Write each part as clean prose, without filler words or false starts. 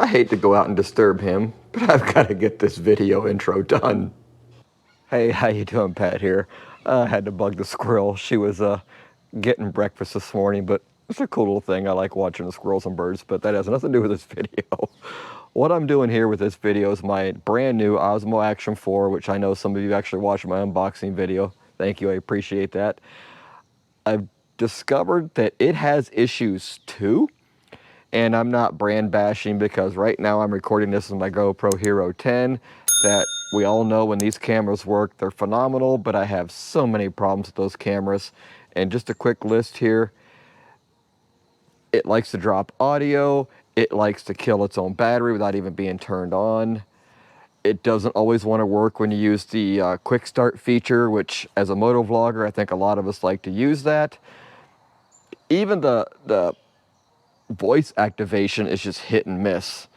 I hate to go out and disturb him, but I've got to get this video intro done. Hey, how you doing? Pat here. I had to bug the squirrel. She was getting breakfast this morning, but it's a cool little thing. I like watching the squirrels and birds, but that has nothing to do with this video. What I'm doing here with this video is my brand new Osmo Action 4, which I know some of you actually watched my unboxing video. Thank you, I appreciate that. I've discovered that it has issues too. And I'm not brand bashing because right now I'm recording this with my GoPro Hero 10 that we all know when these cameras work, they're phenomenal, but I have so many problems with those cameras. And just a quick list here, it likes to drop audio, it likes to kill its own battery without even being turned on. It doesn't always want to work when you use the quick start feature, which as a moto vlogger, I think a lot of us like to use that. Even the voice activation is just hit and miss.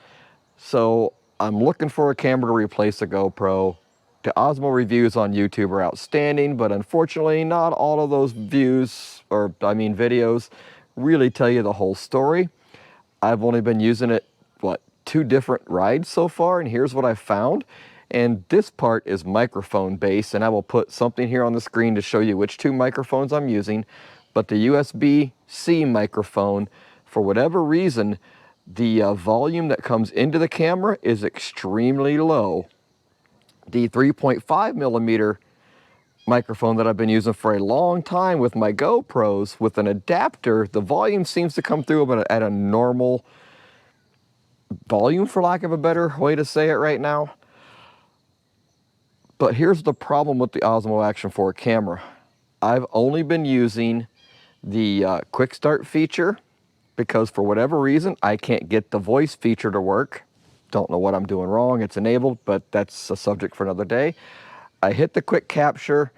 So I'm looking for a camera to replace the GoPro. The Osmo reviews on YouTube are outstanding, but unfortunately not all of those views, or I mean videos, really tell you the whole story. I've only been using it, what, 2 different rides so far, and here's what I found. And this part is microphone based, and I will put something here on the screen to show you which 2 microphones I'm using. But the USB-C microphone, for whatever reason, the volume that comes into the camera is extremely low. The 3.5 millimeter microphone that I've been using for a long time with my GoPros with an adapter, the volume seems to come through at a normal volume, for lack of a better way to say it right now. But here's the problem with the Osmo Action 4 camera. I've only been using the quick start feature because for whatever reason, I can't get the voice feature to work. Don't know what I'm doing wrong. It's enabled, but that's a subject for another day. I hit the quick capture.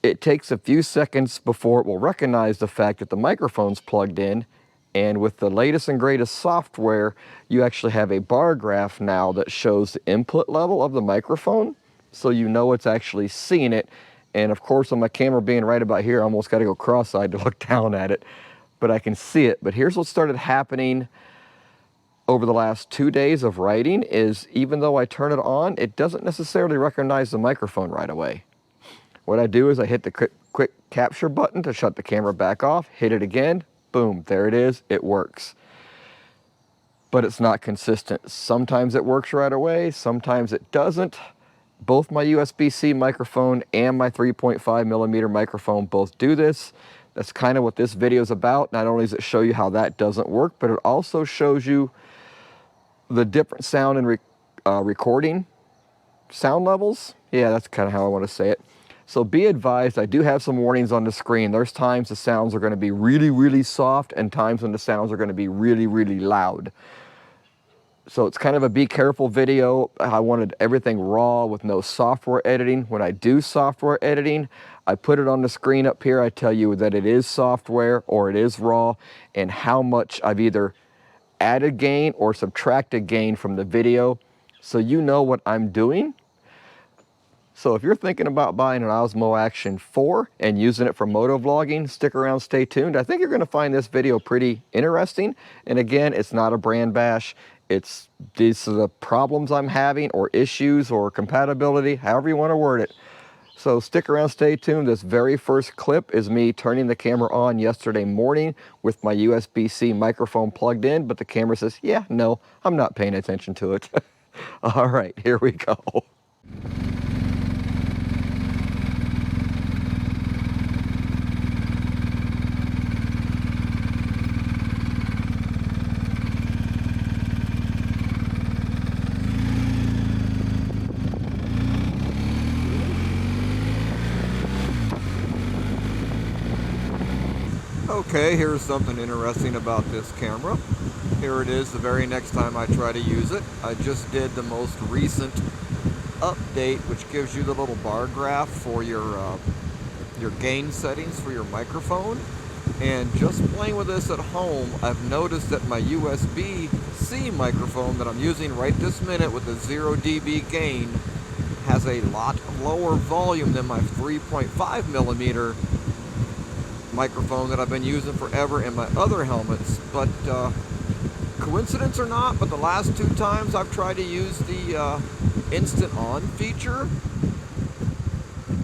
It takes a few seconds before it will recognize the fact that the microphone's plugged in. And with the latest and greatest software, you actually have a bar graph now that shows the input level of the microphone. So you know it's actually seeing it. And of course, on my camera being right about here, I almost got to go cross-eyed to look down at it. But I can see it. But here's what started happening over the last 2 days of writing is even though I turn it on, it doesn't necessarily recognize the microphone right away. What I do is I hit the quick capture button to shut the camera back off, hit it again, boom, there it is, it works. But it's not consistent. Sometimes it works right away, sometimes it doesn't. Both my USB-C microphone and my 3.5 millimeter microphone both do this. That's kind of what this video is about. Not only does it show you how that doesn't work, but it also shows you the different sound and recording sound levels. Yeah, that's kind of how I want to say it. So be advised, I do have some warnings on the screen. There's times the sounds are going to be really, really soft and times when the sounds are going to be really, really loud. So it's kind of a be careful video. I wanted everything raw with no software editing. When I do software editing, I put it on the screen up here. I tell you that it is software or it is raw and how much I've either added gain or subtracted gain from the video so you know what I'm doing. So if you're thinking about buying an Osmo Action 4 and using it for moto vlogging, stick around, stay tuned. I think you're going to find this video pretty interesting. And again, it's not a brand bash. These are the problems I'm having or issues or compatibility, however you want to word it. So stick around, stay tuned. This very first clip is me turning the camera on yesterday morning with my USB-C microphone plugged in, but the camera says, yeah, no, I'm not paying attention to it. All right, here we go. Okay, here's something interesting about this camera. Here it is the very next time I try to use it. I just did the most recent update, which gives you the little bar graph for your gain settings for your microphone. And just playing with this at home, I've noticed that my USB-C microphone that I'm using right this minute with the 0 dB gain has a lot lower volume than my 3.5 millimeter microphone that I've been using forever in my other helmets. But coincidence or not, but the last 2 times I've tried to use the instant on feature,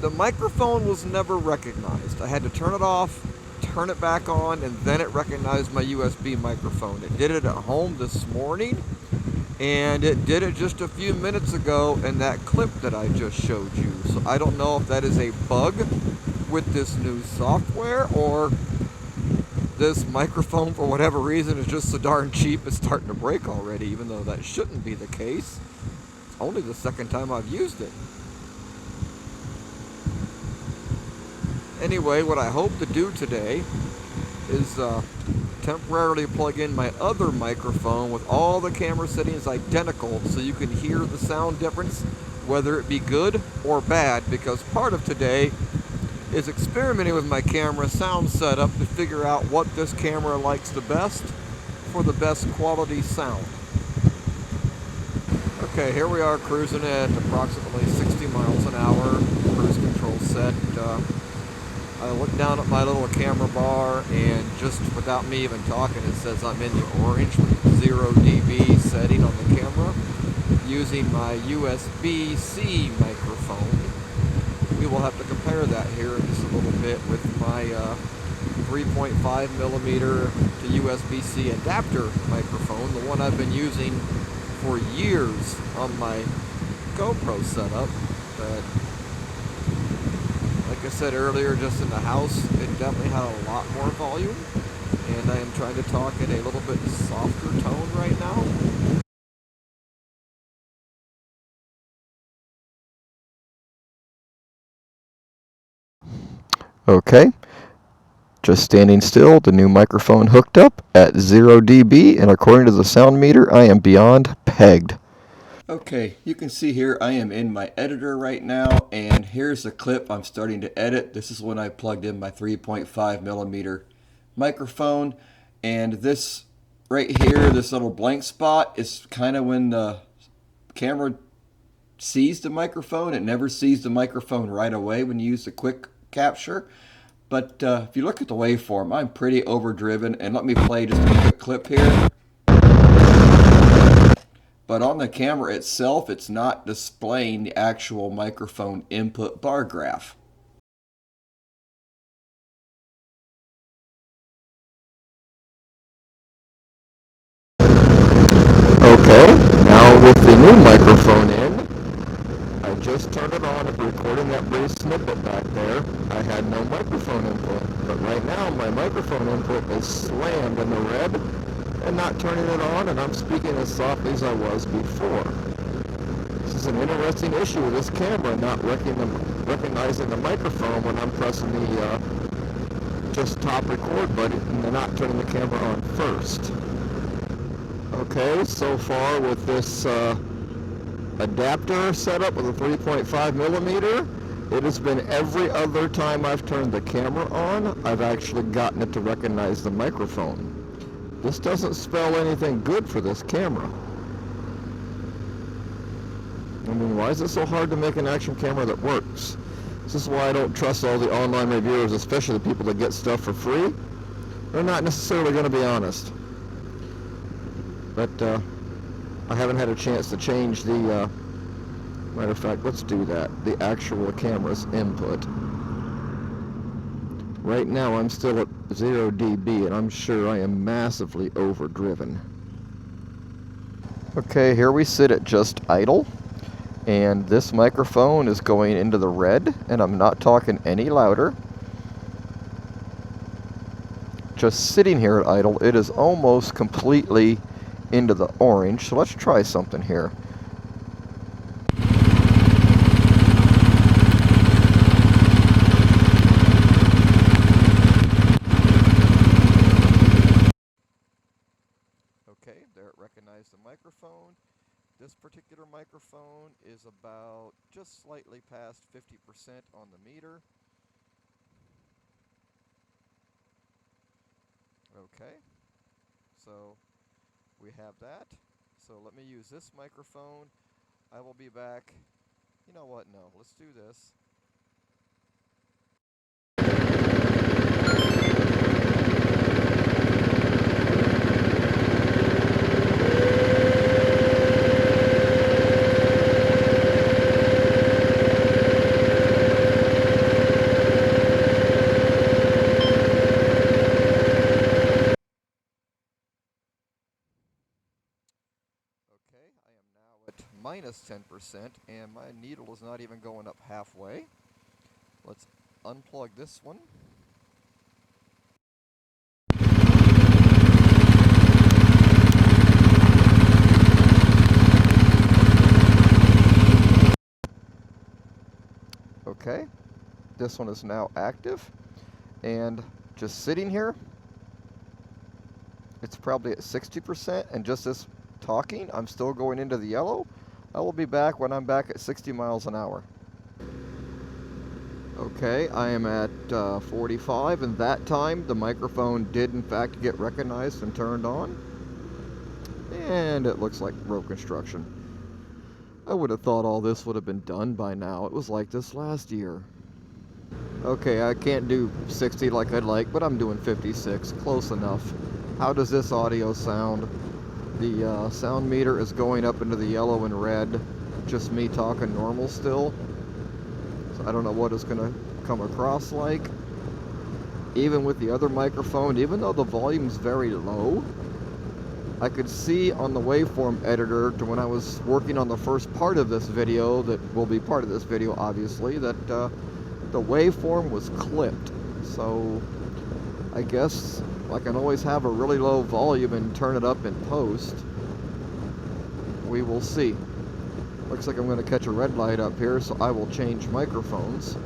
the microphone was never recognized. I had to turn it off, turn it back on, and then it recognized my USB microphone. It did it at home this morning, and it did it just a few minutes ago in that clip that I just showed you. So I don't know if that is a bug with this new software, or this microphone, for whatever reason, is just so darn cheap it's starting to break already, even though that shouldn't be the case. It's only the second time I've used it. Anyway, what I hope to do today is temporarily plug in my other microphone with all the camera settings identical, so you can hear the sound difference, whether it be good or bad, because part of today is experimenting with my camera sound setup to figure out what this camera likes the best for the best quality sound. Okay, here we are cruising at approximately 60 miles an hour, cruise control set. I look down at my little camera bar, and just without me even talking, it says I'm in the orange with 0 dB setting on the camera using my USB-C microphone. We will have to compare that here in just a little bit with my 3.5 millimeter to USB-C adapter microphone, the one I've been using for years on my GoPro setup. But like I said earlier, just in the house, it definitely had a lot more volume, and I am trying to talk in a little bit softer tone right now. Okay, just standing still, the new microphone hooked up at 0 dB, and according to the sound meter, I am beyond pegged. Okay, you can see here I am in my editor right now, and here's the clip I'm starting to edit. This is when I plugged in my 3.5 millimeter microphone, and this right here, this little blank spot, is kind of when the camera sees the microphone. It never sees the microphone right away when you use the quick capture. But if you look at the waveform, I'm pretty overdriven, and let me play just a quick clip here. But on the camera itself, it's not displaying the actual microphone input bar graph. Okay, now with the new microphone in, I just turned it on. If you're recording that brief snippet back there, I had no microphone input. But right now, my microphone input is slammed in the red and not turning it on, and I'm speaking as softly as I was before. This is an interesting issue with this camera, not recognizing the microphone when I'm pressing the just top record button and not turning the camera on first. Okay, so far with this adapter setup with a 3.5 millimeter, it has been every other time I've turned the camera on, I've actually gotten it to recognize the microphone. This doesn't spell anything good for this camera. I mean, why is it so hard to make an action camera that works? This is why I don't trust all the online reviewers, especially the people that get stuff for free. They're not necessarily going to be honest. But I haven't had a chance to change the, matter of fact, let's do that, the actual camera's input. Right now I'm still at 0 dB, and I'm sure I am massively overdriven. Okay, here we sit at just idle, and this microphone is going into the red, and I'm not talking any louder. Just sitting here at idle, it is almost completely into the orange, so let's try something here. Okay, there it recognized the microphone. This particular microphone is about just slightly past 50% on the meter. Okay, so we have that. So let me use this microphone. I will be back. You know what? No, let's do this. Okay, I am now at minus 10% and my needle is not even going up halfway. Let's unplug this one. Okay, this one is now active and just sitting here, it's probably at 60%, and just this talking, I'm still going into the yellow. I will be back when I'm back at 60 miles an hour. Okay, I am at 45, and that time the microphone did in fact get recognized and turned on. And it looks like road construction. I would have thought all this would have been done by now. It was like this last year. Okay, I can't do 60 like I'd like, but I'm doing 56, close enough. How does this audio sound? The sound meter is going up into the yellow and red. Just me talking normal still. So I don't know what it's gonna come across like. Even with the other microphone, even though the volume's very low, I could see on the waveform editor to when I was working on the first part of this video, that will be part of this video obviously, that the waveform was clipped. So I guess I can always have a really low volume and turn it up in post. We will see. Looks like I'm going to catch a red light up here, so I will change microphones.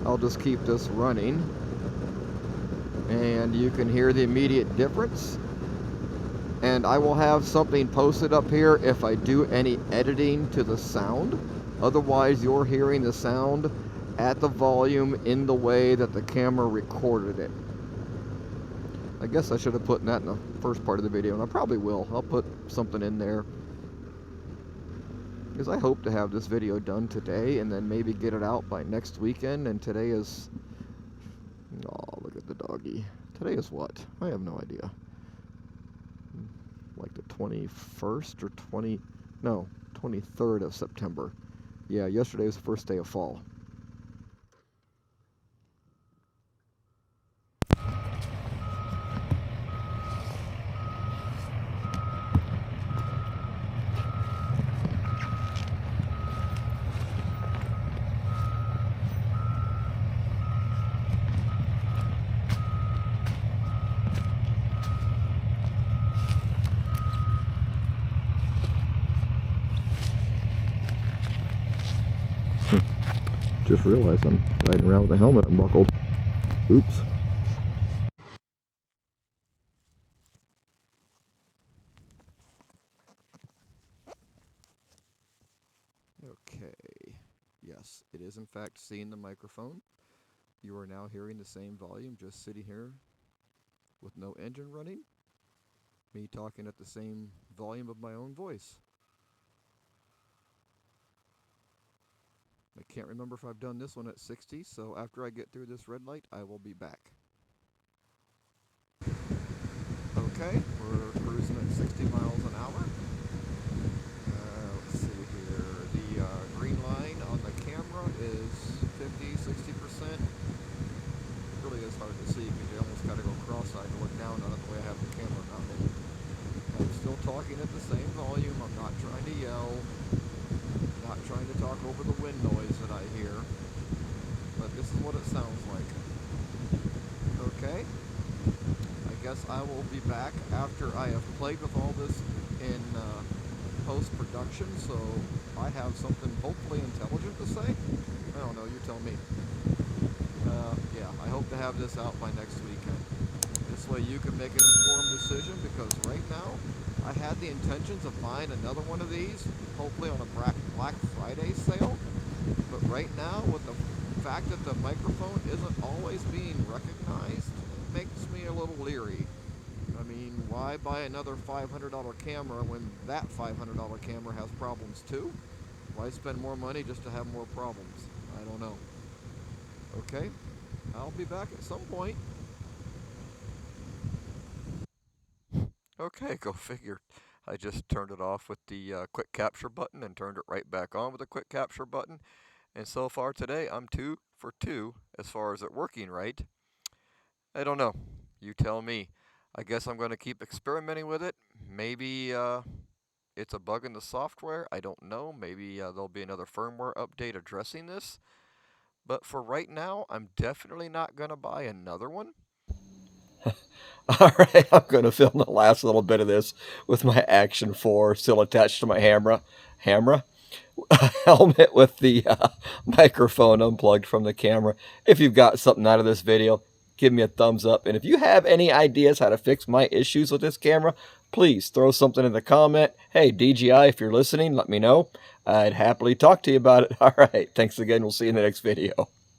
I'll just keep this running, and you can hear the immediate difference. And I will have something posted up here if I do any editing to the sound. Otherwise, you're hearing the sound at the volume in the way that the camera recorded it. I guess I should have put that in the first part of the video, and I probably will. I'll put something in there, because I hope to have this video done today and then maybe get it out by next weekend. And today is... oh, look at the doggy. Today is what? I have no idea. Like the 21st or 23rd of September. Yeah, yesterday was the first day of fall. Just realized I'm riding around with the helmet unbuckled. Oops. Okay. Yes, it is in fact seeing the microphone. You are now hearing the same volume, just sitting here with no engine running. Me talking at the same volume of my own voice. I can't remember if I've done this one at 60, so after I get through this red light, I will be back. Okay, we're cruising at 60 miles an hour. Let's see here. The green line on the camera is 50–60%. Really is hard to see because you almost got to go cross-eyed to look down on it the way I have the camera mounted. I'm still talking at the same volume. I'm not trying to yell. Not trying to talk over the wind noise that I hear. But this is what it sounds like. Okay. I guess I will be back after I have played with all this in post-production, so I have something hopefully intelligent to say. I don't know, you tell me. Yeah, I hope to have this out by next weekend. This way you can make an informed decision, because right now I had the intentions of buying another one of these, hopefully on a Black Friday sale. But right now, with the fact that the microphone isn't always being recognized, it makes me a little leery. I mean, why buy another $500 camera when that $500 camera has problems too? Why spend more money just to have more problems? I don't know. Okay, I'll be back at some point. Okay, go figure. I just turned it off with the quick capture button and turned it right back on with the quick capture button. And so far today, I'm 2 for 2 as far as it working right. I don't know. You tell me. I guess I'm going to keep experimenting with it. Maybe it's a bug in the software. I don't know. Maybe there'll be another firmware update addressing this. But for right now, I'm definitely not going to buy another one. All right, I'm going to film the last little bit of this with my Action 4 still attached to my helmet with the microphone unplugged from the camera. If you've got something out of this video, give me a thumbs up. And if you have any ideas how to fix my issues with this camera, please throw something in the comment. Hey, DJI, if you're listening, let me know. I'd happily talk to you about it. All right, thanks again. We'll see you in the next video.